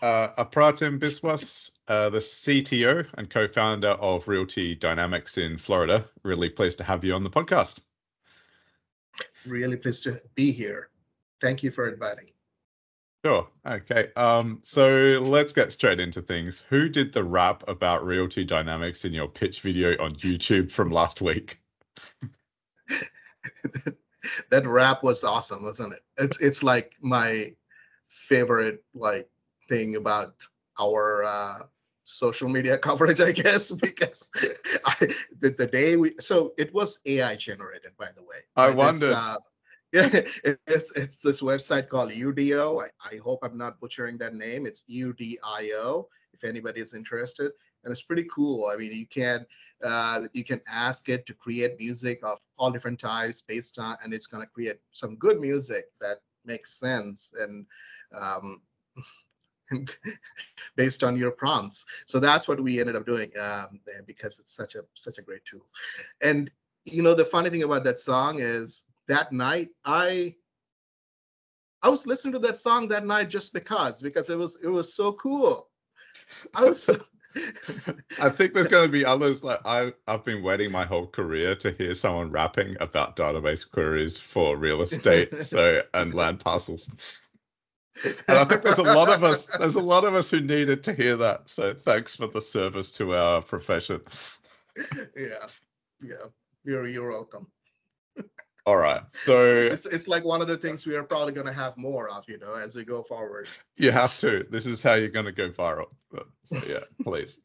Apratim Biswas, the CTO and co-founder of Realty Dynamics in Florida. Really pleased to have you on the podcast. Really pleased to be here. Thank you for inviting. Sure. Okay. So let's get straight into things. Who did the rap about Realty Dynamics in your pitch video on YouTube from last week? That rap was awesome, wasn't it? It's like my favorite thing about our social media coverage, I guess, because the day so it was AI generated, by the way. I wondered. Yeah, it's this website called UDO. I hope I'm not butchering that name. It's UDIO, if anybody is interested. And it's pretty cool. I mean, you can ask it to create music of all different types based on, and it's going to create some good music that makes sense and based on your prompts. So that's what we ended up doing because it's such a great tool. And the funny thing about that song is that night I was listening to that song that night just because it was so cool. I think there's going to be others. Like I've been waiting my whole career to hear someone rapping about database queries for real estate, and land parcels. And I think there's a lot of us who needed to hear that. So thanks for the service to our profession. Yeah. You're welcome. All right. So it's like one of the things we are probably going to have more of, as we go forward. You have to. This is how you're going to go viral. So yeah, please.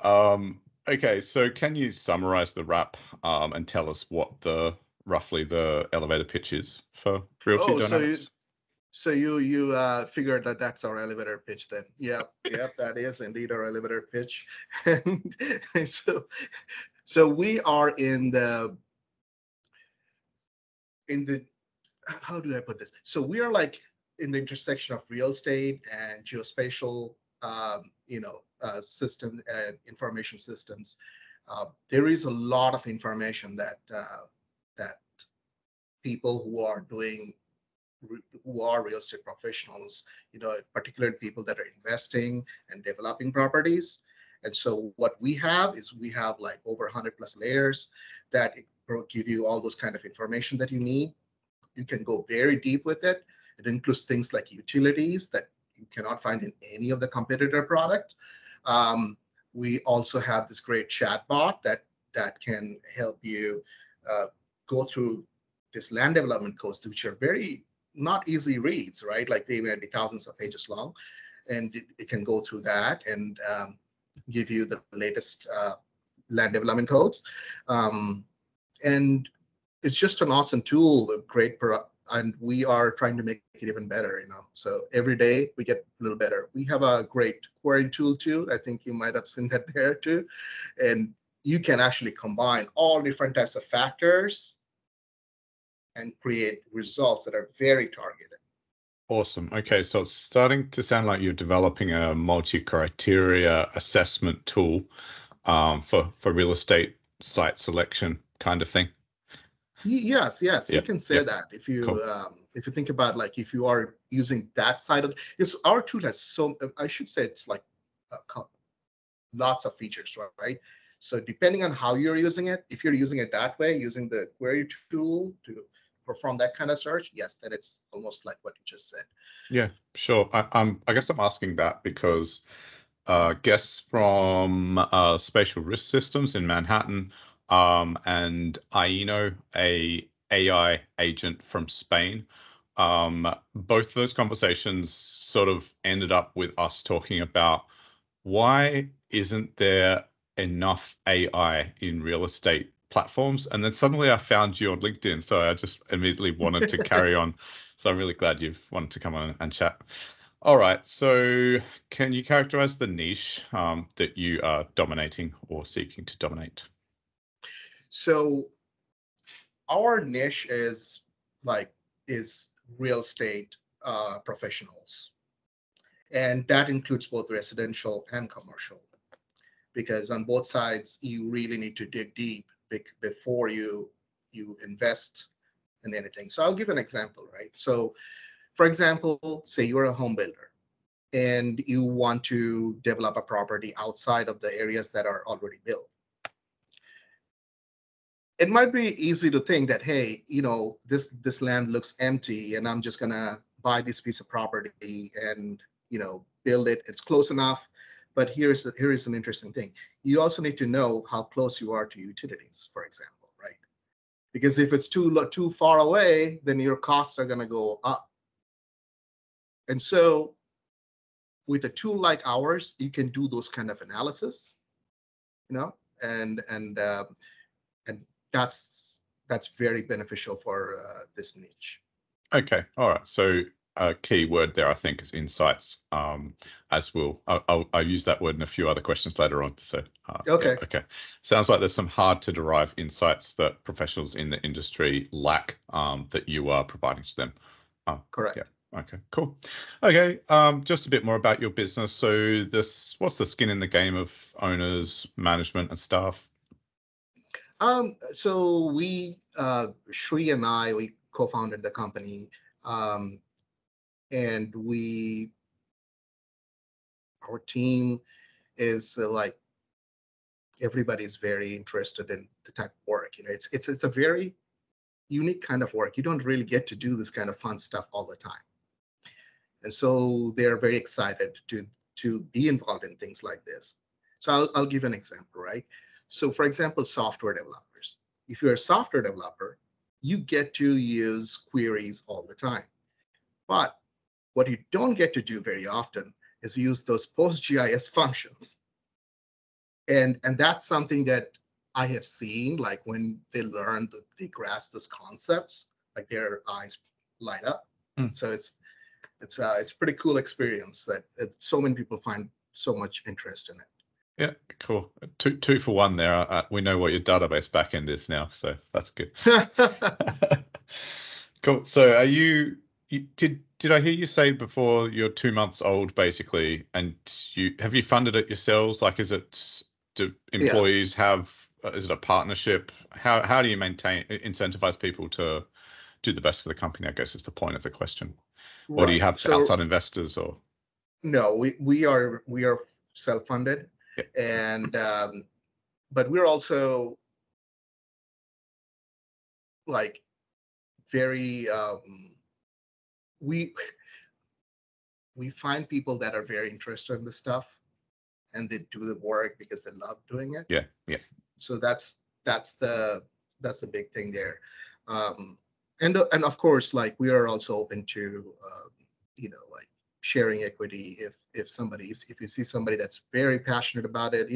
Okay. So can you summarize the rap and tell us what roughly the elevator pitch is for Realty Dynamics? So you figured that that's our elevator pitch then? Yep, that is indeed our elevator pitch. And so we are in the how do I put this? So we are like in the intersection of real estate and geospatial, system information systems. There is a lot of information that people who are real estate professionals, particularly people that are investing and developing properties. And so what we have like over 100+ layers that give you all those kind of information that you need. You can go very deep with it. It includes things like utilities that you cannot find in any of the competitor product. We also have this great chatbot that can help you go through this land development codes, which are very not easy reads, right? Like they may be thousands of pages long, and it can go through that and give you the latest land development codes. And it's just an awesome tool, and we are trying to make it even better, So every day we get a little better. We have a great query tool too. I think you might have seen that there too. And you can actually combine all different types of factors and create results that are very targeted. Awesome. Okay, so it's starting to sound like you're developing a multi-criteria assessment tool for real estate site selection kind of thing. Yes, you can say that. If you think about like if you are using that side of our tool has I should say it's like lots of features, right? So depending on how you're using it, if you're using it that way, using the query tool to perform that kind of search, yes, then it's almost like what you just said. Yeah, sure. I guess I'm asking that because guests from Spatial Risk Systems in Manhattan and Aino, a AI agent from Spain, both of those conversations sort of ended up with us talking about why isn't there enough AI in real estate platforms? And then suddenly I found you on LinkedIn, so I just immediately wanted to carry on. So I'm really glad you've wanted to come on and chat. All right, so can you characterize the niche that you are dominating or seeking to dominate? So our niche is real estate professionals. And that includes both residential and commercial, because on both sides, you really need to dig deep before you invest in anything. So I'll give an example, right? So for example, say you're a home builder and you want to develop a property outside of the areas that are already built. It might be easy to think that, hey, this land looks empty and I'm just gonna buy this piece of property and build it. It's close enough. But here is an interesting thing. You also need to know how close you are to utilities, for example, right? Because if it's too far away, then your costs are gonna go up. And so with a tool like ours, you can do those kind of analysis, and that's very beneficial for this niche. Okay, all right. So a key word there, I think, is insights. As I'll use that word in a few other questions later on. So okay, yeah, okay. Sounds like there's some hard to derive insights that professionals in the industry lack, that you are providing to them. correct. Yeah. Okay, cool. Okay, just a bit more about your business. So what's the skin in the game of owners, management, and staff? So we, Shri and I, we co-founded the company, and our team is like, everybody's very interested in the type of work. It's a very unique kind of work. You don't really get to do this kind of fun stuff all the time. And so they're very excited to be involved in things like this. So I'll give an example, right? So for example, software developers. If you're a software developer, you get to use queries all the time. But what you don't get to do very often is use those PostGIS functions. And that's something that I have seen, like when they learn, they grasp those concepts, like their eyes light up. So it's a pretty cool experience that so many people find so much interest in it. Yeah, cool. Two for one there. We know what your database backend is now, so that's good. Cool. So did I hear you say before you're 2 months old, basically, and have you funded it yourselves? Like, do employees have, is it a partnership? How do you incentivize people to do the best for the company, I guess is the point of the question. Right. Or do you have outside investors or? No, we are self-funded. Yeah. And but we're also like very we find people that are very interested in the stuff and they do the work because they love doing it. Yeah. So that's the big thing there. And of course, like, we are also open to like sharing equity if you see somebody that's very passionate about it,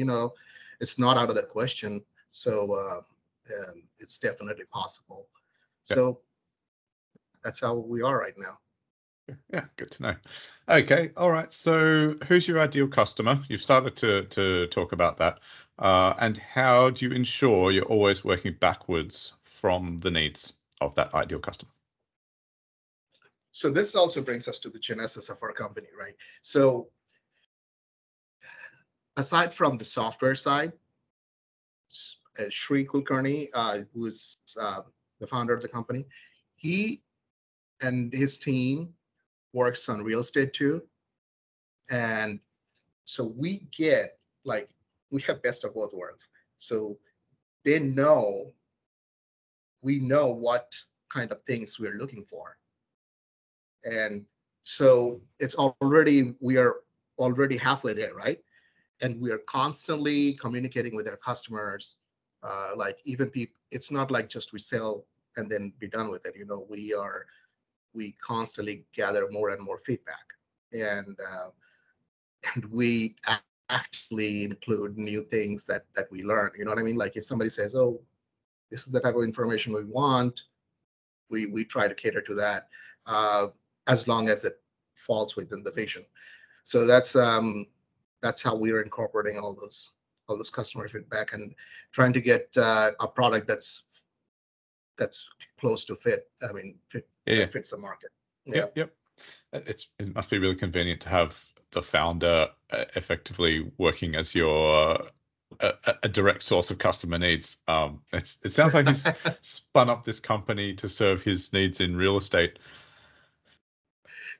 it's not out of the question. So it's definitely possible. Yeah. So that's how we are right now. Yeah, good to know. Okay, all right. So who's your ideal customer? You've started to talk about that. And how do you ensure you're always working backwards from the needs of that ideal customer? So this also brings us to the genesis of our company, right? So aside from the software side, Shri Kulkarni, who is the founder of the company, he and his team works on real estate too. And so we have best of both worlds. So we know what kind of things we're looking for. And so we are already halfway there, right? And we are constantly communicating with our customers. Like, even people, it's not like just we sell and then be done with it. We constantly gather more and more feedback, and we actually include new things that we learn. You know what I mean? Like, if somebody says, "Oh, this is the type of information we want," we try to cater to that, as long as it falls within the vision. So that's how we are incorporating all those customer feedback and trying to get a product that's close to fit. I mean, fits the market. Yeah. Yep. It must be really convenient to have the founder effectively working as your a direct source of customer needs. It sounds like he's spun up this company to serve his needs in real estate.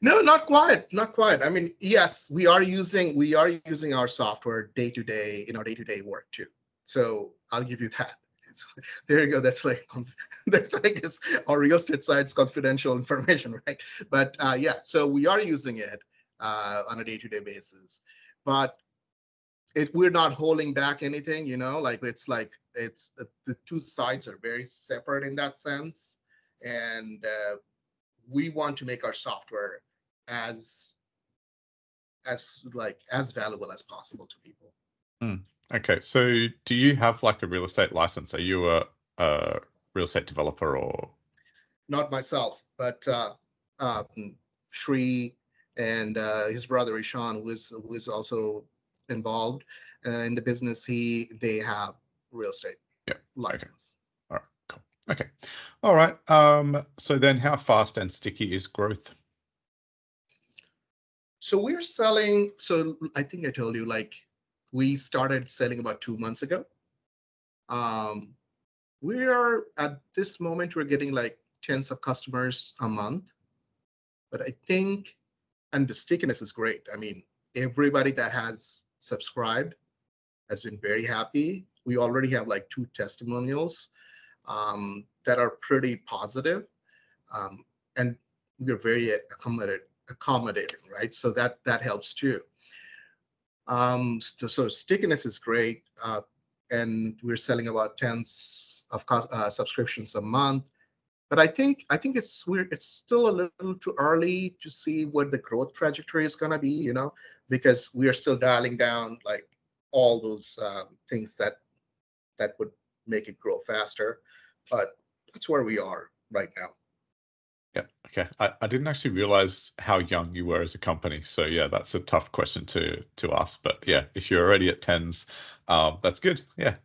No, not quite, not quite. I mean, yes, we are using our software day to day in our day-to-day work too. So I'll give you that. It's, there you go. That's like it's our real estate side's confidential information, right? But yeah, so we are using it on a day-to-day basis, but we're not holding back anything, like the two sides are very separate in that sense, and we want to make our software as as valuable as possible to people. Okay, so do you have like a real estate license? Are you a real estate developer or? Not myself, but Shri and his brother Ishan, who is also involved in the business. They have real estate license. Okay. All right, cool. Okay. All right. So then how fast and sticky is growth? So we're selling, so I think I told you, like, we started selling about 2 months ago. We are at this moment, we're getting like tens of customers a month. But I think, and the stickiness is great. I mean, everybody that has subscribed has been very happy. We already have like 2 testimonials that are pretty positive. And we're very accommodating, right? So that helps too. So stickiness is great, and we're selling about tens of subscriptions a month. But I think it's still a little too early to see what the growth trajectory is going to be, because we are still dialing down like all those things that would make it grow faster. But that's where we are right now. Yeah. Okay. I didn't actually realize how young you were as a company. So yeah, that's a tough question to ask. But yeah, if you're already at tens, that's good. Yeah.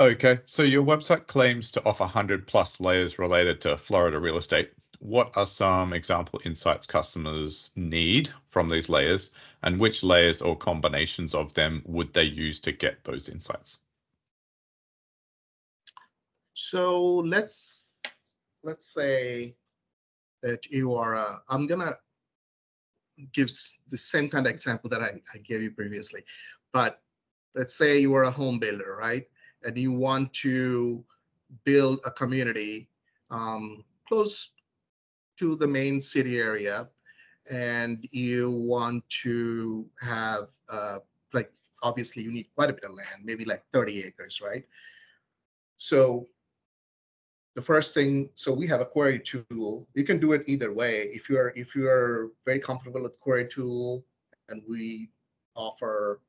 Okay. So your website claims to offer 100+ layers related to Florida real estate. What are some example insights customers need from these layers, and which layers or combinations of them would they use to get those insights? So let's say that you are, I'm going to give the same kind of example that I gave you previously. But let's say you are a home builder, right? And you want to build a community close to the main city area, and you want to have, like, obviously you need quite a bit of land, maybe like 30 acres, right? So the first thing, so we have a query tool. You can do it either way. If you're very comfortable with query tool, and we offer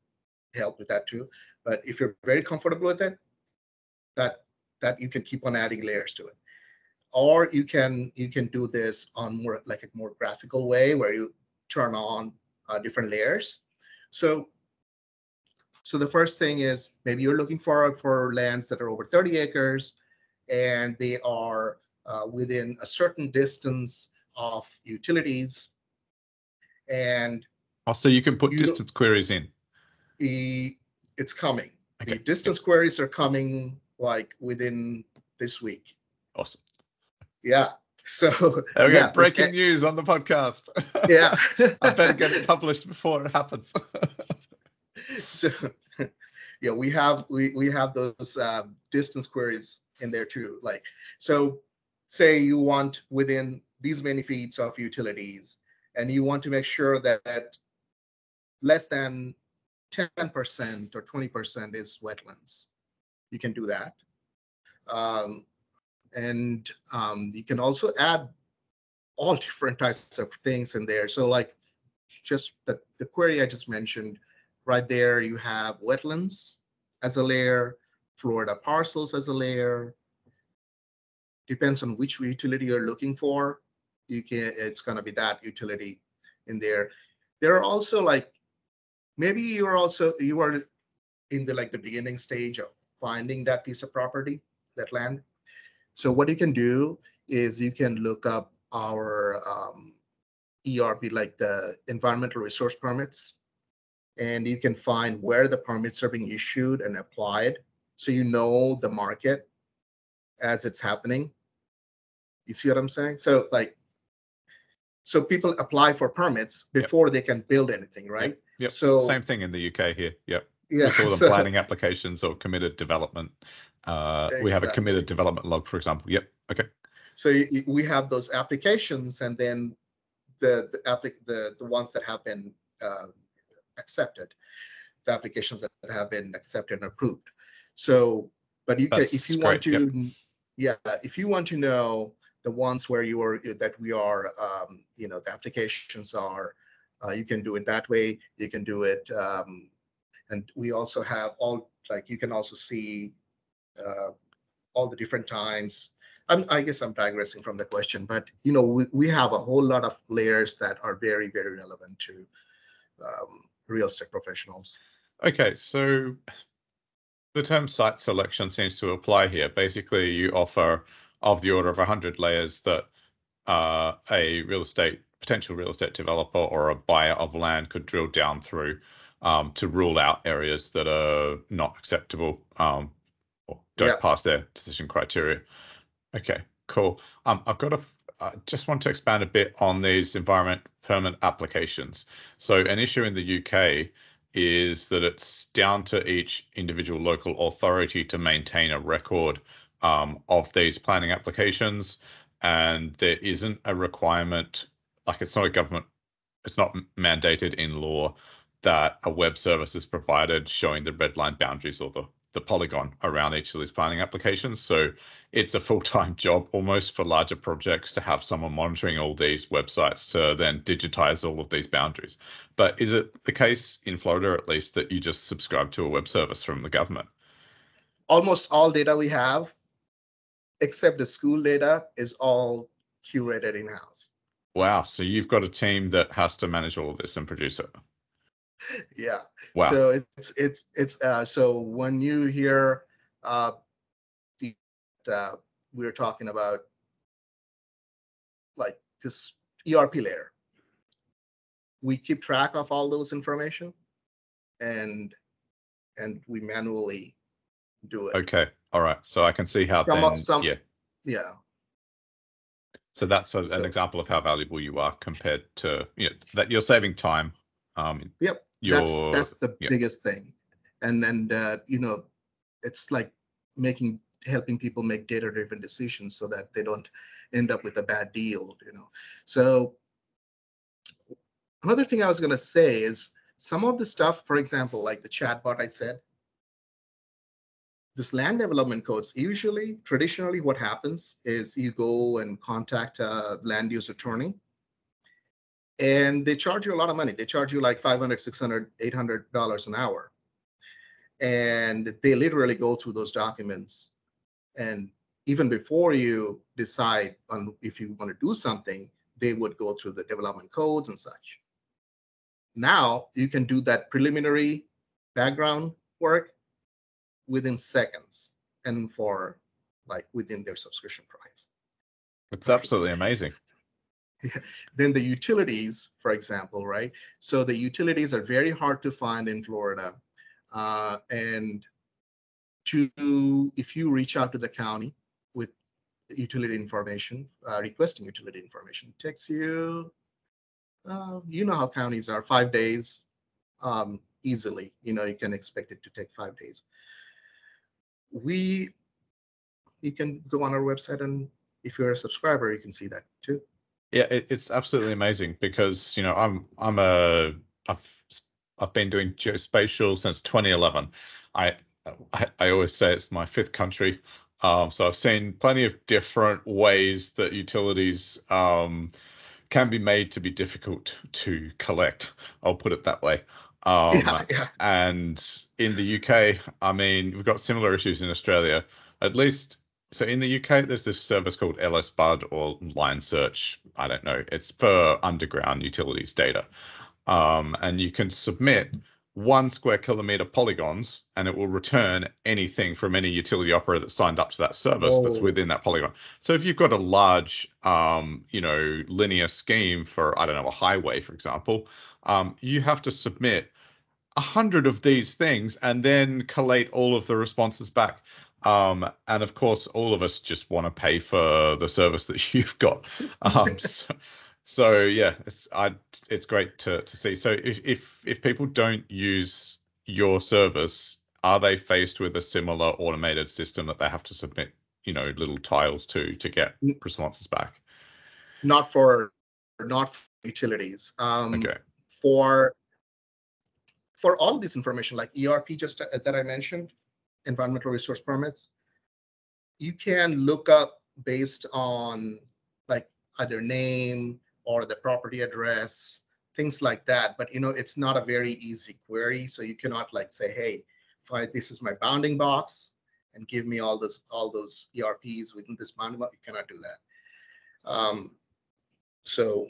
help with that too. But if you're very comfortable with it, that you can keep on adding layers to it. Or you can do this on more like a more graphical way, where you turn on different layers. So the first thing is, maybe you're looking for lands that are over 30 acres, and they are within a certain distance of utilities. And so you can put distance queries in. It's coming. Okay. The distance queries are coming like within this week. Awesome. Yeah. So okay, yeah, breaking news on the podcast. Yeah. I better get it published before it happens. So yeah, we have those distance queries in there too. Like, so say you want within these many feet of utilities, and you want to make sure that less than 10% or 20% is wetlands. You can do that. And you can also add all different types of things in there. So like just the query I just mentioned, right there, you have wetlands as a layer, Florida parcels as a layer. Depends on which utility you're looking for. It's going to be that utility in there. There are also, like, maybe you are in the beginning stage of finding that piece of property, that land. So what you can do is you can look up our ERP, like the environmental resource permits, and you can find where the permits are being issued and applied, so you know the market as it's happening. You see what I'm saying? So like, So people apply for permits before they can build anything, right? Yep. So same thing in the UK here. Yep. yeah, We call them so planning applications or committed development. We have a committed exactly. development log, for example. Yep. Okay. So we have those applications, and then the ones that have been accepted, the applications that have been accepted and approved. So, but you can, if That's you want great. Yep. to, yeah, if you want to know the ones where you are that we are, you know, the applications are, you can do it that way. You can do it, and we also have all, like, you can also see all the different times. I guess I'm digressing from the question, but you know, we have a whole lot of layers that are very, very relevant to real estate professionals. Okay, so the term site selection seems to apply here. Basically, you offer of the order of 100 layers that a potential real estate developer or a buyer of land could drill down through to rule out areas that are not acceptable or don't Yeah. pass their decision criteria. Okay, cool. I've got I just want to expand a bit on these environment permit applications. So an issue in the UK is that it's down to each individual local authority to maintain a record of these planning applications, and there isn't a requirement, like it's not mandated in law that a web service is provided showing the red line boundaries or the polygon around each of these planning applications. So it's a full-time job almost for larger projects to have someone monitoring all these websites to then digitize all of these boundaries. But is it the case in Florida, at least, that you just subscribe to a web service from the government? Almost all data we have, except the school data, is all curated in-house. Wow. So you've got a team that has to manage all of this and produce it. Yeah. Wow. So so when you hear the we're talking about like this ERP layer, we keep track of all those information, and we manually do it. Okay. All right. So I can see how yeah. Yeah. So that's sort of an example of how valuable you are compared to, that you're saving time. Yep. That's the biggest thing. And you know, it's like helping people make data-driven decisions so that they don't end up with a bad deal, you know. So another thing I was going to say is some of the stuff, for example, like the chatbot I said, this land development codes, traditionally what happens is you go and contact a land use attorney, and they charge you a lot of money. They charge you like $500, $600, $800 an hour. And they literally go through those documents. And even before you decide on if you want to do something, they would go through the development codes and such. Now you can do that preliminary background work within seconds and for like within their subscription price. It's absolutely amazing. Then the utilities, for example, right? So the utilities are very hard to find in Florida. And if you reach out to the county with utility information, requesting utility information, it takes you, you know how counties are, 5 days easily. You know, you can expect it to take 5 days. You can go on our website, and if you're a subscriber, you can see that too. Yeah, it's absolutely amazing because, you know, I've been doing geospatial since 2011. I always say it's my fifth country. So I've seen plenty of different ways that utilities can be made to be difficult to collect. I'll put it that way. Yeah. And in the UK, I mean, we've got similar issues in Australia, at least. So in the UK, there's this service called LSBUD or Line Search. I don't know. It's for underground utilities data. And you can submit 1 square kilometer polygons, and it will return anything from any utility operator that's signed up to that service that's within that polygon. So if you've got a large, linear scheme for, I don't know, a highway, for example, you have to submit 100 of these things and then collate all of the responses back. And of course, all of us just want to pay for the service that you've got. So yeah, it's great to see. So if people don't use your service, are they faced with a similar automated system that they have to submit, little tiles to get N- responses back? Not for utilities. Okay. For all this information, like ERP, just that I mentioned, environmental resource permits, you can look up based on like either name or the property address, things like that. But it's not a very easy query. So you cannot like say, hey, this is my bounding box and give me all those ERPs within this bounding box. You cannot do that. So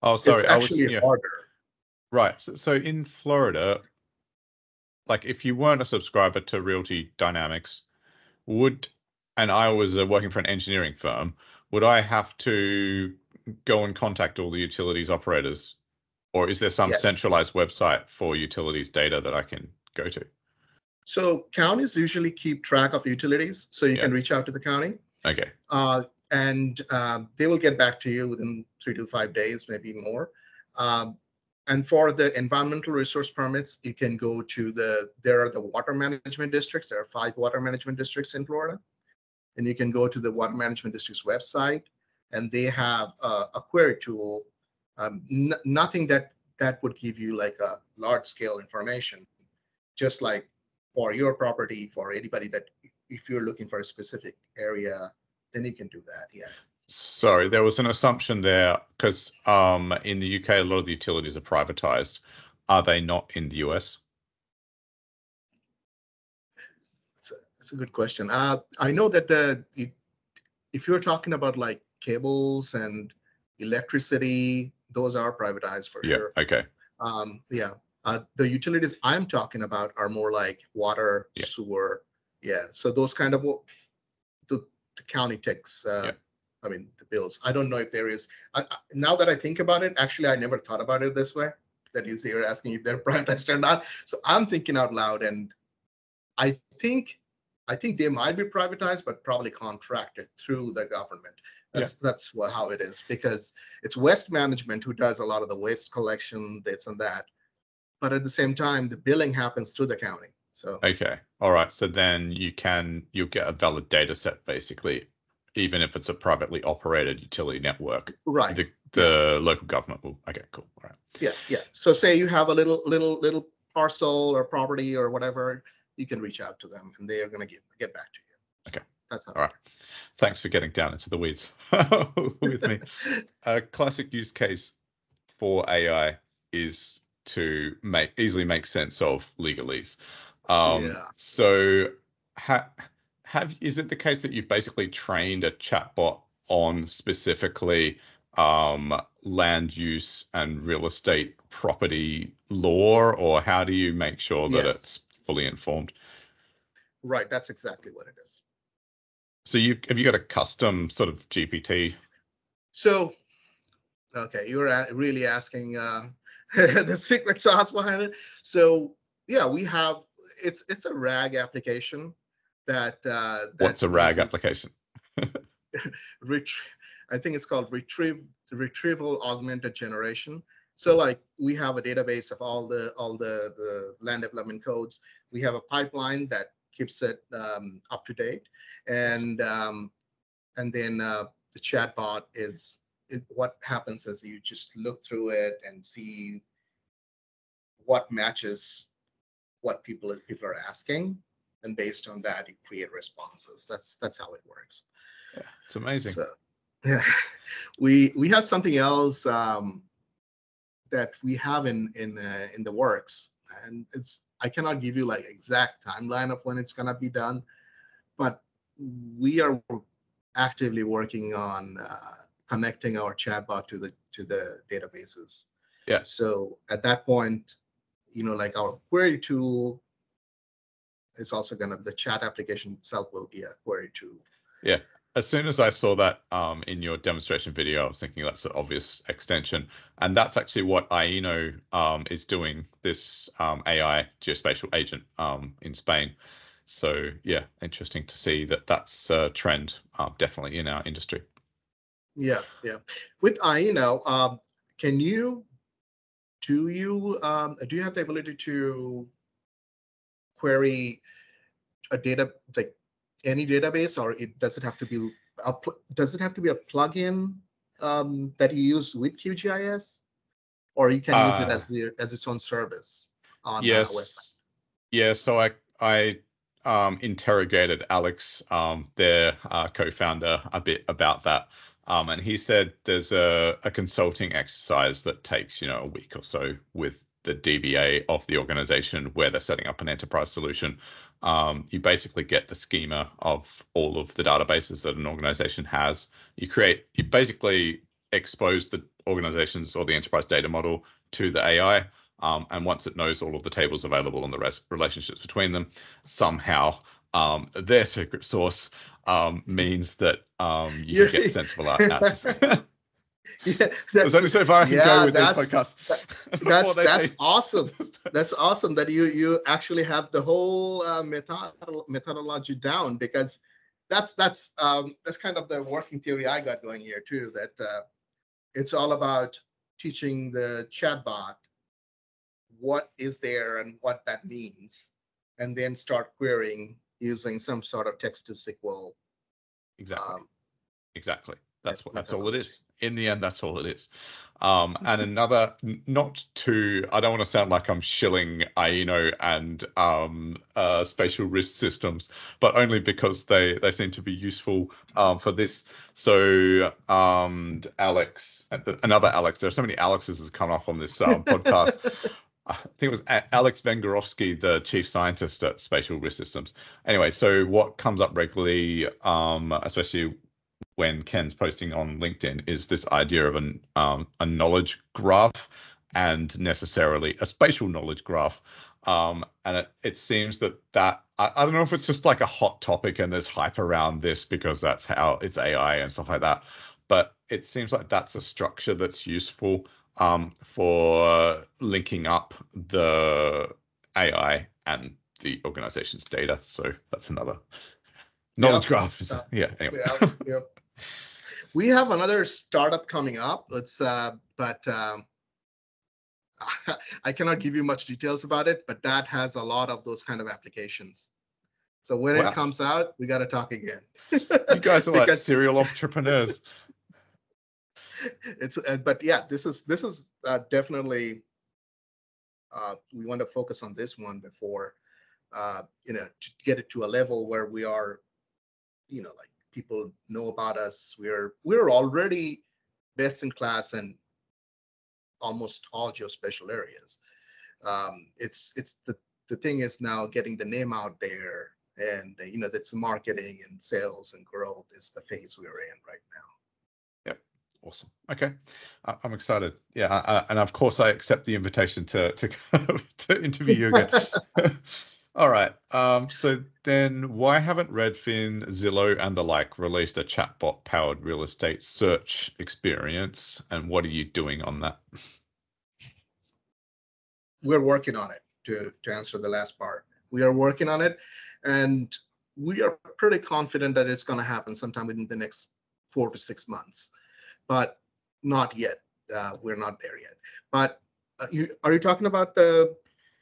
Oh, it's sorry. actually harder. Right. So in Florida, like if you weren't a subscriber to Realty Dynamics, and I was working for an engineering firm, would I have to go and contact all the utilities operators, or is there some Yes. centralized website for utilities data that I can go to? So counties usually keep track of utilities, so you Yeah. can reach out to the county. Okay. And they will get back to you within 3 to 5 days, maybe more. And for the environmental resource permits, you can go to there are the water management districts. There are 5 water management districts in Florida. And you can go to the water management district's website, and they have a query tool. Nothing that would give you like a large scale information, just like for your property, for anybody that if you're looking for a specific area, then you can do that. Yeah. Sorry, there was an assumption there because in the UK, a lot of the utilities are privatized. Are they not in the US? It's a good question. I know that if you're talking about like cables and electricity, those are privatized for Yeah. sure. Okay. Yeah. The utilities I'm talking about are more like water, Yeah. sewer. Yeah. So those kind of the county takes. Yeah. I mean, the bills. I don't know if there is. Now that I think about it, actually, I never thought about it this way. That you're asking if they're privatized or not. So I'm thinking out loud, and I think they might be privatized, but probably contracted through the government. That's how it is, because it's waste management who does a lot of the waste collection, this and that. But at the same time, the billing happens through the county. So Okay. All right. So then you'll get a valid data set basically, even if it's a privately operated utility network. right, The local government will. Okay. Cool. All right. yeah. So say you have a little parcel or property or whatever, you can reach out to them, and they are going to get back to you. Okay. That's how. All right. Thanks for getting down into the weeds with me. A classic use case for AI is to easily make sense of legalese. Yeah. So is it the case that you've basically trained a chatbot on specifically land use and real estate property law, or how do you make sure that Yes. it's fully informed? Right. That's exactly what it is. So have you got a custom sort of GPT? So, okay, you're really asking the secret sauce behind it. So, yeah, we have it's a RAG application that What's a RAG uses application? I think it's called retrieval augmented generation. So like we have a database of all the land development codes. We have a pipeline that keeps it up to date, and then the chatbot what happens is you just look through it and see what matches what people are asking, and based on that you create responses. That's how it works. Yeah, it's amazing. So yeah, we have something else that we have in the works, and I cannot give you like exact timeline of when it's gonna be done, but we are actively working on connecting our chatbot to the databases. Yeah. So at that point, like our query tool is also the chat application itself will be a query tool. Yeah. As soon as I saw that in your demonstration video, I was thinking that's an obvious extension. And that's actually what Aino is doing, this AI geospatial agent in Spain. So yeah, interesting to see that that's a trend definitely in our industry. Yeah, yeah. With Aino, can you do you have the ability to query a data, like any database, or does it have to be does it have to be a plugin that you use with QGIS, or you can use it Uh, as its own service on a website? yes. Yeah, so I interrogated Alex, their co-founder, a bit about that. And he said there's a consulting exercise that takes, a week or so with the DBA of the organization where they're setting up an enterprise solution. You basically get the schema of all of the databases that an organization has. You basically expose the organization's or the enterprise data model to the AI. And once it knows all of the tables available and the relationships between them, somehow their secret sauce means that you can get sensible answers. Yeah, There's only so far I can go with these podcasts before they that's say awesome. That's awesome that you actually have the whole methodology down, because that's kind of the working theory I got going here too. That it's all about teaching the chatbot what is there and what that means, and then start querying using some sort of text to SQL. Exactly. Exactly. That's all it Methodology. is. In the end, that's all it is. And another, not to, I don't want to sound like I'm shilling Aino and spatial risk systems, but only because they seem to be useful for this. So Alex, another Alex, there are so many Alexes has come up on this podcast. I think it was Alex Vengorovsky, the chief scientist at Spatial Risk Systems. Anyway, so what comes up regularly, especially when Ken's posting on LinkedIn, is this idea of a knowledge graph and necessarily a spatial knowledge graph. And it seems that I don't know if it's just like a hot topic and there's hype around this because that's how it's AI and stuff like that. But it seems like that's a structure that's useful for linking up the AI and the organization's data. So that's another knowledge Yep. graph. Yeah. Anyway. Yeah. Yep. We have another startup coming up. But I cannot give you much details about it, but that has a lot of those kind of applications. So when it Wow. comes out, we got to talk again. You guys are like serial entrepreneurs. But yeah, this is definitely, we want to focus on this one before, to get it to a level where we are, like people know about us. We're already best in class in almost all geospatial areas. It's the thing is now getting the name out there, and that's marketing and sales and growth is the phase we're in right now. Yep. Awesome. Okay. I'm excited. Yeah. And of course I accept the invitation to to interview you again. All right. So then why haven't Redfin, Zillow, and the like released a chatbot powered real estate search experience? And what are you doing on that? We're working on it. To answer the last part, we are working on it, and we are pretty confident that it's going to happen sometime within the next 4 to 6 months, but not yet. We're not there yet. But are you talking about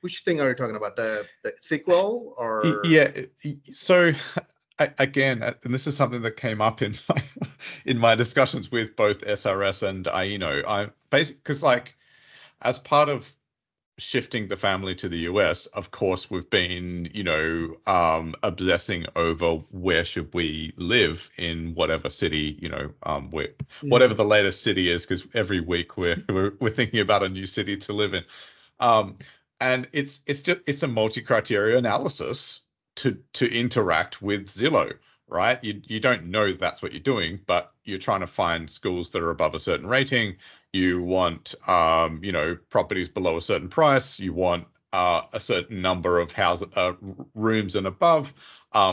which thing are you talking about? The SQL or? Yeah. So again, and this is something that came up in my discussions with both SRS and Aino. I basically, because like as part of shifting the family to the US, of course, we've been, obsessing over where should we live in whatever city, whatever the latest city is, because every week we're thinking about a new city to live in. And it's a multi-criteria analysis to interact with Zillow, right? You don't know that's what you're doing, but you're trying to find schools that are above a certain rating. You want, properties below a certain price. You want a certain number of rooms and above.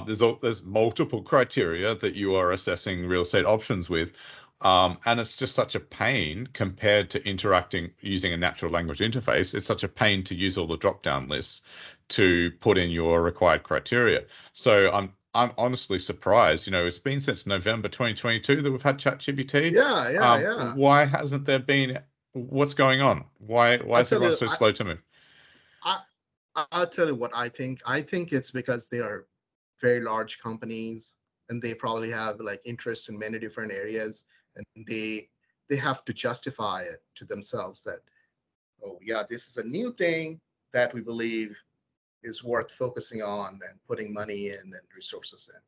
There's multiple criteria that you are assessing real estate options with. And it's just such a pain compared to interacting using a natural language interface. It's such a pain to use all the drop-down lists to put in your required criteria. So I'm honestly surprised. You know, it's been since November 2022 that we've had ChatGPT. Yeah. Why hasn't there been? What's going on? Why I'll is tell everyone you, so slow to move? I, I'll tell you what I think. I think it's because they are very large companies and they probably have like interest in many different areas, and they have to justify it to themselves that, oh yeah, this is a new thing that we believe is worth focusing on and putting money in and resources in.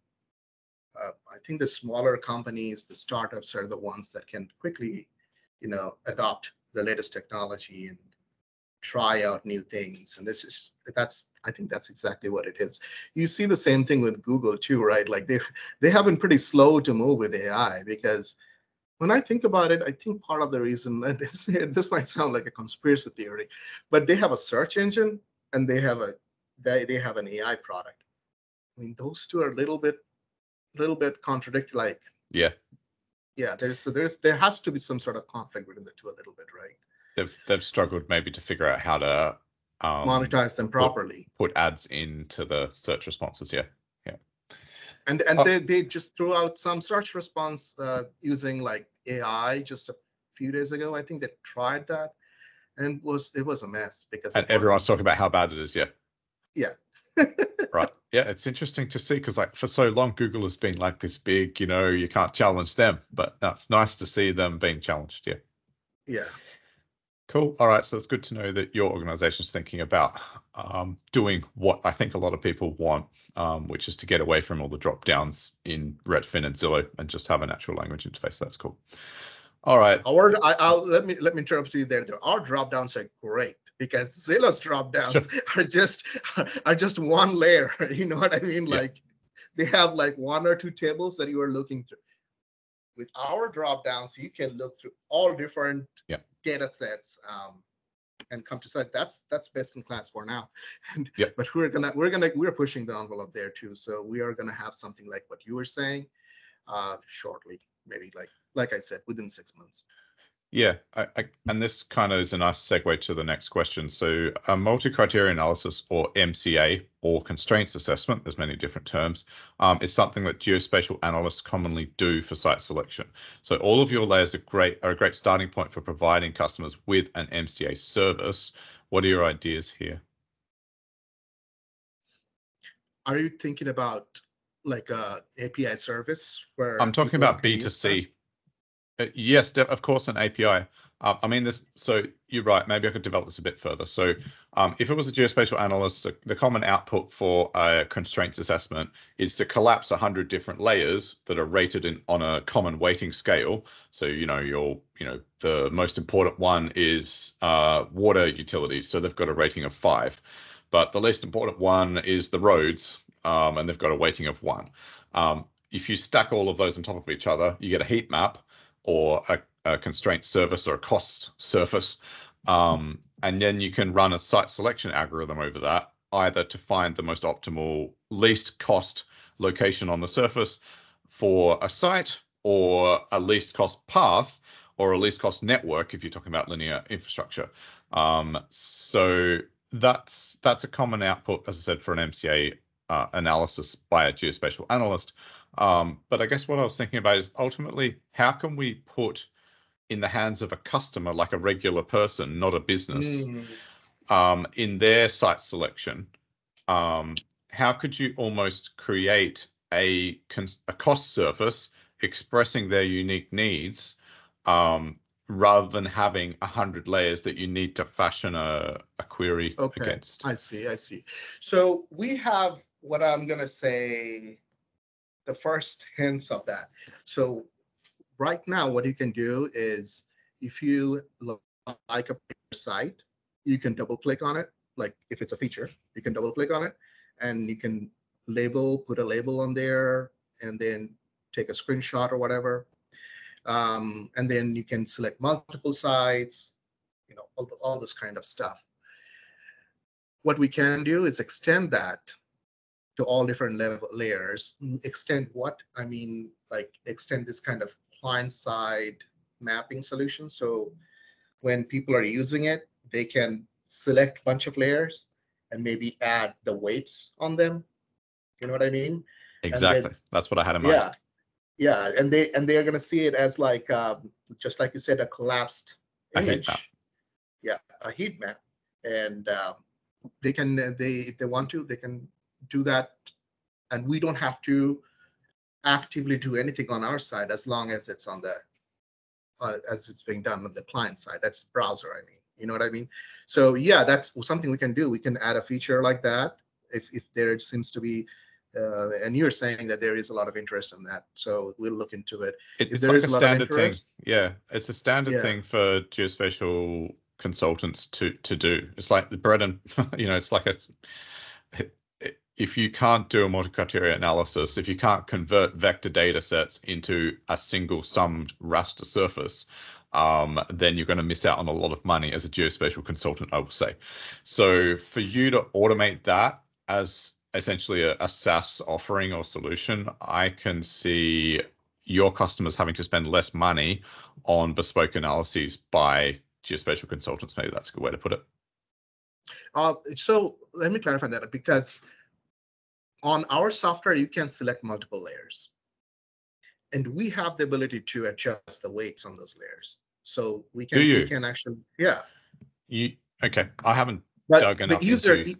I think the smaller companies, the startups, are the ones that can quickly, adopt the latest technology and try out new things. And I think that's exactly what it is. You see the same thing with Google too, right? Like they have been pretty slow to move with AI, because when I think about it, I think part of the reason, and this might sound like a conspiracy theory, but they have a search engine and they have an AI product. I mean, those two are a little bit contradictory. Like, Yeah, yeah, there has to be some sort of conflict between the two a little bit, right? they've struggled maybe to figure out how to Monetize them properly. put ads into the search responses. Yeah. And they just threw out some search response using like AI just a few days ago. I think they tried that, and it was a mess because And everyone's talking about how bad it is. Yeah. Yeah. Right. Yeah, it's interesting to see, because like for so long, Google has been like this big, you can't challenge them, but it's nice to see them being challenged. Yeah. Yeah. Cool. All right. So it's good to know that your organization's thinking about doing what I think a lot of people want, which is to get away from all the drop downs in Redfin and Zillow and just have a natural language interface. That's cool. All right. Let me interrupt you there. Our drop downs are great because Zillow's drop downs are just one layer. You know what I mean? Yeah. Like they have like one or two tables that you are looking through. With our drop downs, you can look through all different data sets and come to site. That's best in class for now. And but we're pushing the envelope there too. So we are gonna have something like what you were saying shortly, maybe like I said, within 6 months. Yeah, and this kind of is a nice segue to the next question. So, a multi-criteria analysis, or MCA, or constraints assessment, there's many different terms, is something that geospatial analysts commonly do for site selection. So, all of your layers are a great starting point for providing customers with an MCA service. What are your ideas here? Are you thinking about like a API service where I'm talking people about can use that? B2C. Yes, of course, an API. I mean, so you're right. Maybe I could develop this a bit further. So, if it was a geospatial analyst, the common output for a constraints assessment is to collapse 100 different layers that are rated on a common weighting scale. So, the most important one is water utilities. So they've got a rating of 5, but the least important one is the roads, and they've got a weighting of 1. If you stack all of those on top of each other, you get a heat map, or a constraint surface, or a cost surface. And then you can run a site selection algorithm over that, either to find the most optimal least cost location on the surface for a site, or a least cost path, or a least cost network if you're talking about linear infrastructure. So that's a common output, as I said, for an MCA analysis by a geospatial analyst. But I guess what I was thinking about is, ultimately, how can we put in the hands of a customer, like a regular person, not a business, in their site selection, how could you almost create a cost surface expressing their unique needs, rather than having 100 layers that you need to fashion a query against? I see. So we have what I'm gonna say, the first hints of that. So right now, what you can do is, if you like a site, you can double click on it. Like if it's a feature, you can double click on it, and you can put a label on there, and then take a screenshot or whatever. And then you can select multiple sites, all this kind of stuff. What we can do is extend that to all different layers. Extend what? I mean, like extend this kind of client side mapping solution. So when people are using it, they can select a bunch of layers and maybe add the weights on them. You know what I mean? And Exactly. then, That's what I had in mind. yeah, yeah, and they're going to see it as like just like you said, a collapsed A heat map. image. Yeah, a heat map, and they can if they want to, they can do that, and we don't have to actively do anything on our side as long as it's on the as it's being done on the client side. That's browser, I mean, you know what I mean? So yeah, that's something we can do. We can add a feature like that if there seems to be, and you're saying that there is a lot of interest in that. So we'll look into it. If It's there like is a a lot of standard thing. interest, Yeah, it's a standard yeah, thing for geospatial consultants to do. It's like the bread and it's like if you can't do a multi-criteria analysis, if you can't convert vector data sets into a single summed raster surface, then you're going to miss out on a lot of money as a geospatial consultant, I will say. So for you to automate that as essentially a SaaS offering or solution, I can see your customers having to spend less money on bespoke analyses by geospatial consultants. Maybe that's a good way to put it. So let me clarify that, because on our software, you can select multiple layers, and we have the ability to adjust the weights on those layers. So we Do you? can actually, yeah. Okay. I haven't But dug the enough user, into.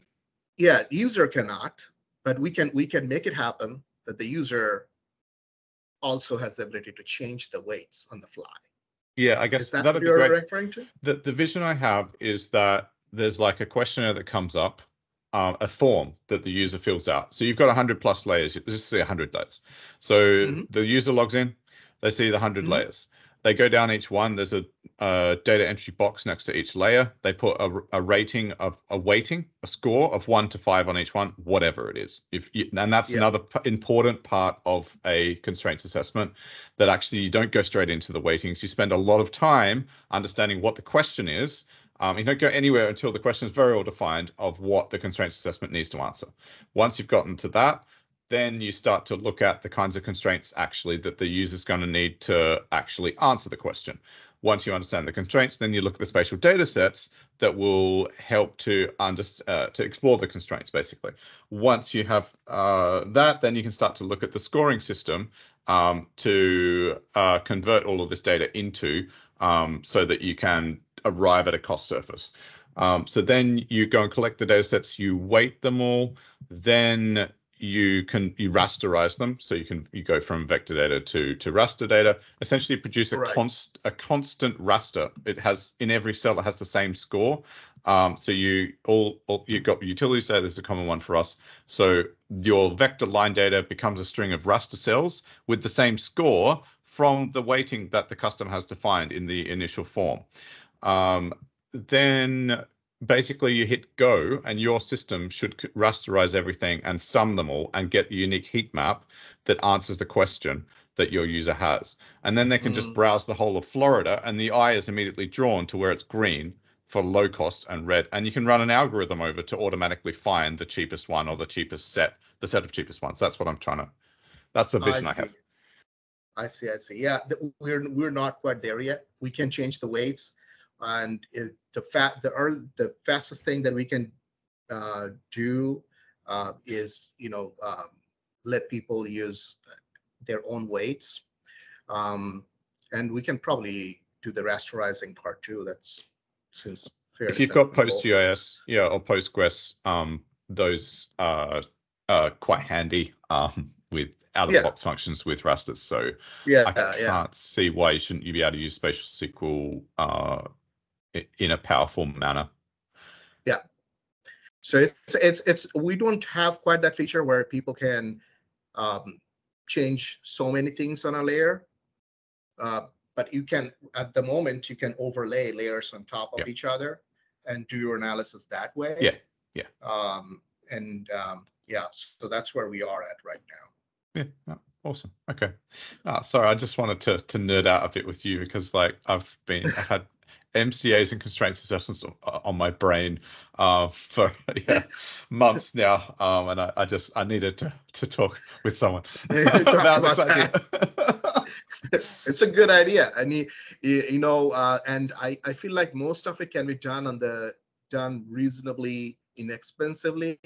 yeah, the user cannot, but we can make it happen that the user also has the ability to change the weights on the fly. Yeah, I Is guess that what that'd be you're great. referring to? The vision I have is that there's like a questionnaire that comes up, a form that the user fills out. So you've got 100 plus layers. Let's just say 100 layers. So Mm-hmm. the user logs in, they see the 100 Mm-hmm. layers. They go down each one. There's a data entry box next to each layer. They put a rating of a weighting, a score of 1 to 5 on each one, whatever it is. And that's Yeah. another important part of a constraints assessment, that actually you don't go straight into the weightings. You spend a lot of time understanding what the question is. You don't go anywhere until the question is very well defined of what the constraints assessment needs to answer. Once you've gotten to that, then you start to look at the kinds of constraints actually that the user is going to need to actually answer the question. Once you understand the constraints, then you look at the spatial data sets that will help to explore the constraints, basically. Once you have that, then you can start to look at the scoring system to convert all of this data into, so that you can arrive at a cost surface. So then you go and collect the data sets, you weight them all, then you rasterize them. So you go from vector data to raster data, essentially produce a Right. constant raster. It has, in every cell, it has the same score. So you got utilities data. This is a common one for us. So your vector line data becomes a string of raster cells with the same score from the weighting that the customer has defined in the initial form. Then basically you hit go, and your system should rasterize everything and sum them all and get the unique heat map that answers the question that your user has. And then they can just browse the whole of Florida, and the eye is immediately drawn to where it's green for low cost and red. And you can run an algorithm over to automatically find the cheapest one, or the set of cheapest ones. That's the vision I have. I see. Yeah, we're not quite there yet. We can change the weights, and the fastest thing that we can do is let people use their own weights, and we can probably do the rasterizing part too. That seems If fairly you've got simple. PostGIS, or Postgres, those are quite handy with out-of-the-box functions with rasters. So Yeah, I can't see why you shouldn't be able to use Spatial SQL in a powerful manner. Yeah. So it's we don't have quite that feature where people can change so many things on a layer, but you can, at the moment, you can overlay layers on top of each other and do your analysis that way. Yeah. Yeah, so that's where we are at right now. Yeah. Awesome. Okay. Sorry, I just wanted to nerd out a bit with you, because like I've had MCAs and constraints assessments on my brain for months now, and I needed to talk with someone about this idea. It's a good idea. I mean, and I feel like most of it can be done reasonably inexpensively.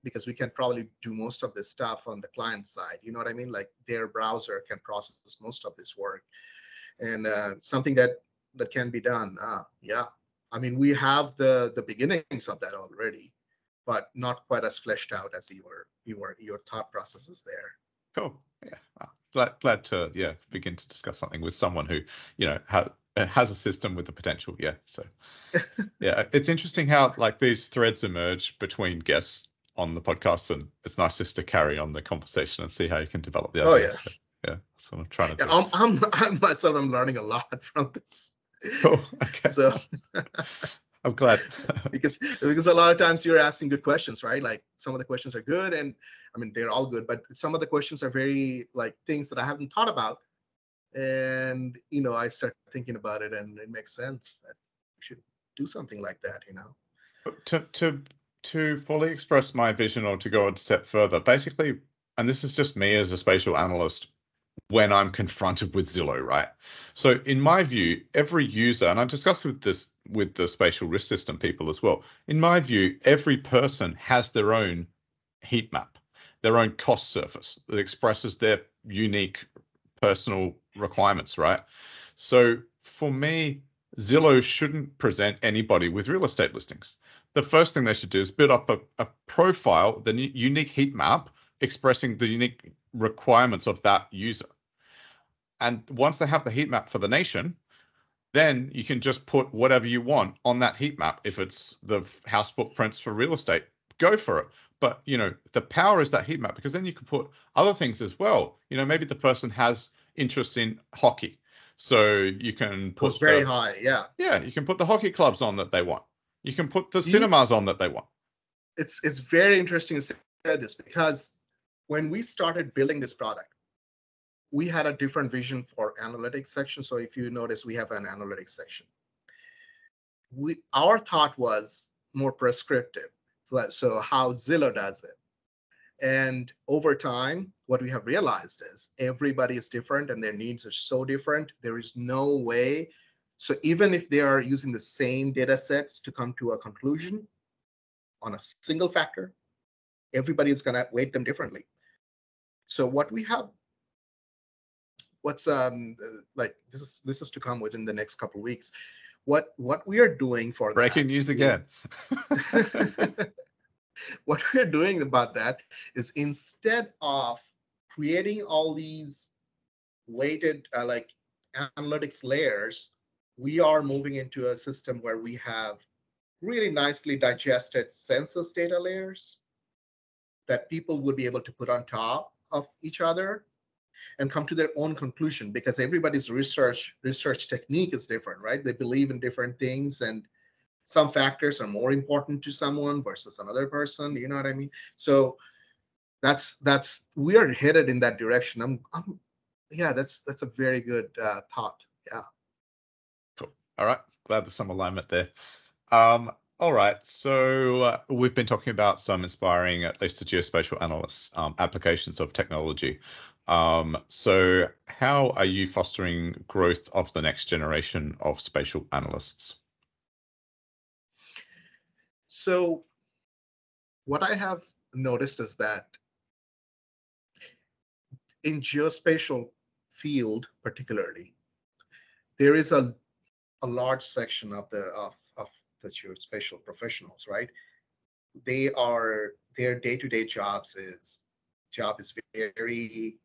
because we can probably do most of this stuff on the client side. You know what I mean? Like their browser can process most of this work, and something that can be done. Yeah, I mean, we have the beginnings of that already, but not quite as fleshed out as your thought processes there. Cool. Yeah. Glad to begin to discuss something with someone who has a system with the potential. Yeah. So yeah, it's interesting how like these threads emerge between guests on the podcast, and it's nice just to carry on the conversation and see how you can develop the Oh idea. yeah. So, yeah, that's what I'm trying to do. I'm myself. I'm learning a lot from this. Cool. Okay. So I'm glad. because a lot of times you're asking good questions, right? Like some of the questions are good, and I mean they're all good, but some of the questions are very like things that I haven't thought about, and I start thinking about it, and it makes sense that we should do something like that. To fully express my vision, or to go a step further, basically, and this is just me as a spatial analyst, when I'm confronted with Zillow, right? So in my view, every user, and I discussed this with the spatial risk system people as well, in my view, every person has their own heat map, their own cost surface that expresses their unique personal requirements, right? So for me, Zillow shouldn't present anybody with real estate listings. The first thing they should do is build up a profile, the unique heat map expressing the unique requirements of that user. And once they have the heat map for the nation, then you can just put whatever you want on that heat map. If it's the house footprints for real estate, go for it. But, the power is that heat map, because then you can put other things as well. Maybe the person has interest in hockey. So you can put it's very high. Yeah. Yeah, you can put the hockey clubs on that they want. You can put the cinemas on that they want. It's very interesting to say this, because when we started building this product, we had a different vision for analytics section. So if you notice, we have an analytics section. Our thought was more prescriptive. So how Zillow does it. And over time, what we have realized is everybody is different and their needs are so different. There is no way. So even if they are using the same data sets to come to a conclusion on a single factor, everybody is going to weight them differently. So what we have, like this is to come within the next couple of weeks. What we are doing for breaking news again. What we're doing about that is, instead of creating all these weighted like analytics layers, we are moving into a system where we have really nicely digested census data layers that people would be able to put on top of each other and come to their own conclusion, because everybody's research technique is different, right? They believe in different things, and some factors are more important to someone versus another person. You know what I mean? So that's we are headed in that direction. Yeah, that's a very good thought. Yeah. Cool. All right. Glad there's some alignment there. All right. So we've been talking about some inspiring, at least to geospatial analysts, applications of technology. So how are you fostering growth of the next generation of spatial analysts? So what I have noticed is that in geospatial field, particularly, there is a large section of the geospatial professionals, right? Their day-to-day job is very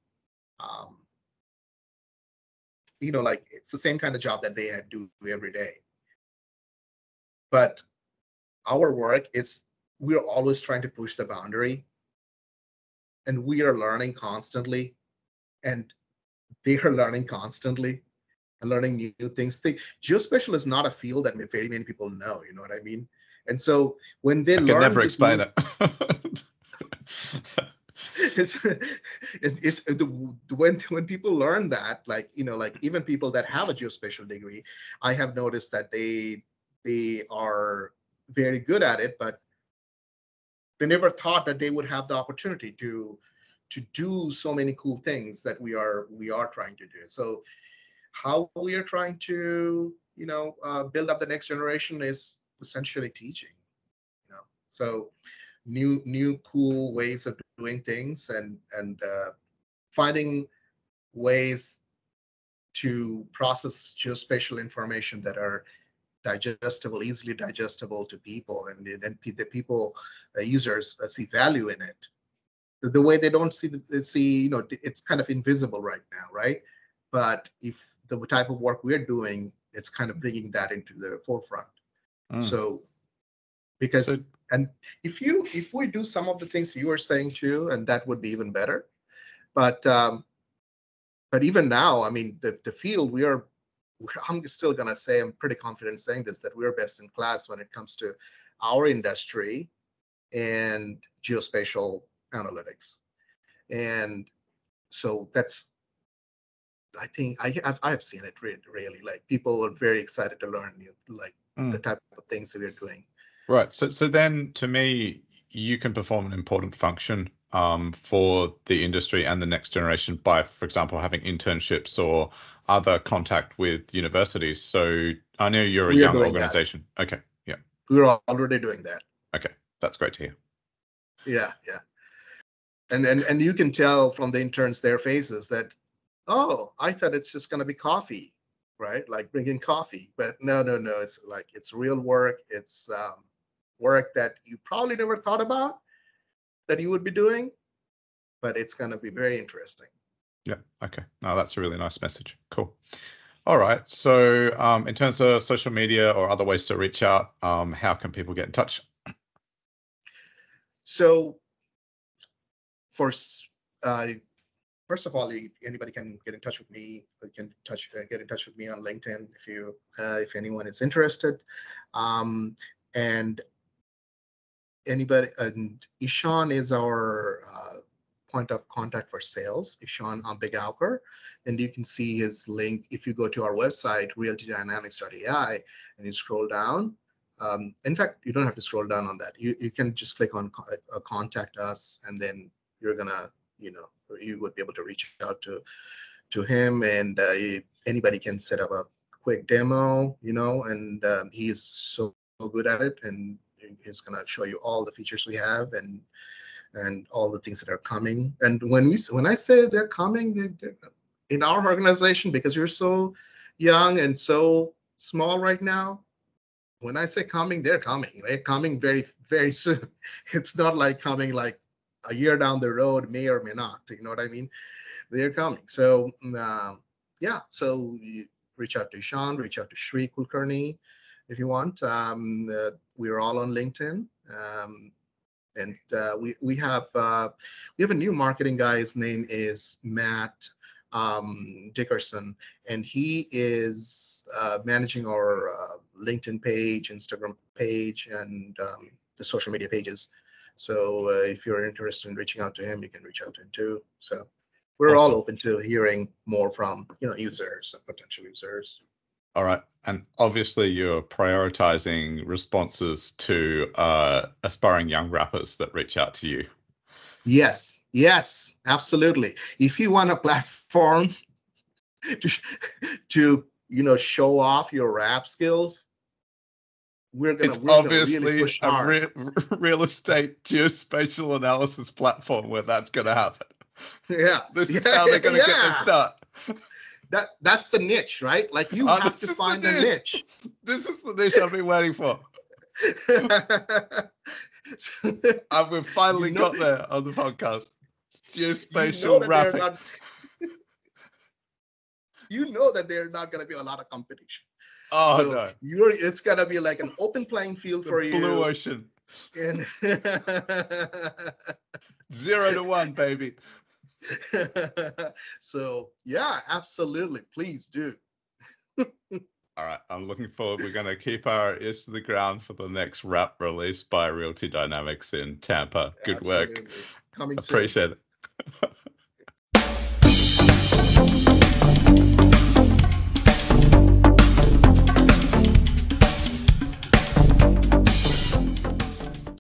like it's the same kind of job that they do every day. But our work is, we're always trying to push the boundary, and we are learning constantly, and they are learning constantly and learning new things. Geospatial is not a field that very many people know, you know what I mean? And so when they I can learn, never explain it. When people learn that, like even people that have a geospatial degree, I have noticed that they are very good at it, but they never thought that they would have the opportunity to do so many cool things that we are trying to do. So how we are trying to build up the next generation is essentially teaching. So new cool ways of doing things, and finding ways to process geospatial information that are digestible, easily digestible to people, and the people, users, see value in it. The way they don't see, it's kind of invisible right now, right? But if the type of work we're doing, it's kind of bringing that into the forefront. So because and if we do some of the things you were saying too, and that would be even better. But even now, I mean, the field I'm still gonna say, I'm pretty confident saying this, that we're best in class when it comes to our industry and geospatial analytics. And so that's, I think I've seen it really, like, people are very excited to learn the type of things that we're doing. Right. So then, to me, you can perform an important function for the industry and the next generation by, for example, having internships or other contact with universities. So I know you're a young organization. That. Okay. Yeah. We're already doing that. Okay. That's great to hear. Yeah. Yeah. And you can tell from the interns, their faces, that, oh, I thought it's just going to be coffee, right? Like bringing coffee. But no. It's real work. It's work that you probably never thought about that you would be doing, but it's going to be very interesting. Yeah. Okay. No, that's a really nice message. Cool. All right. So in terms of social media or other ways to reach out, how can people get in touch? So first of all, anybody can get in touch with me. You can get in touch with me on LinkedIn if anyone is interested. And anybody, and Ishan is our point of contact for sales, Ishan Ambegowkar, and you can see his link if you go to our website, realtydynamics.ai, and you scroll down. In fact, you don't have to scroll down on that. You can just click on contact us, and then you're gonna, you would be able to reach out to him, and anybody can set up a quick demo, and he's so good at it, and he's gonna show you all the features we have and all the things that are coming. And when I say they're coming, they're in our organization, because you're so young and so small right now. When I say coming, they're coming. They're coming very, very soon. It's not like coming like a year down the road, may or may not. You know what I mean? They're coming. So yeah. So you reach out to Ishan, reach out to Shri Kulkarni if you want. We're all on LinkedIn. And we have a new marketing guy. His name is Matt Dickerson, and he is managing our LinkedIn page, Instagram page, and the social media pages. So if you're interested in reaching out to him, you can reach out to him too. So we're all open to hearing more from users and potential users. All right. And obviously you're prioritizing responses to aspiring young rappers that reach out to you. Yes, absolutely. If you want a platform to show off your rap skills, we're obviously really push hard. A real estate geospatial analysis platform where that's going to happen. Yeah. This is how they're going to get their start. That's the niche, right? Like you have to find a niche. This is the niche I've been waiting for. And we've finally got there on the podcast. Geospatial rapping. You know that there's not going to be a lot of competition. Oh, so no. It's going to be like an open playing field for you. Blue ocean. And 0 to 1, baby. So yeah, absolutely, please do. All right, I'm looking forward. We're going to keep our ears to the ground for the next rap release by Realty Dynamics in Tampa. Good work. Coming Appreciate soon. it.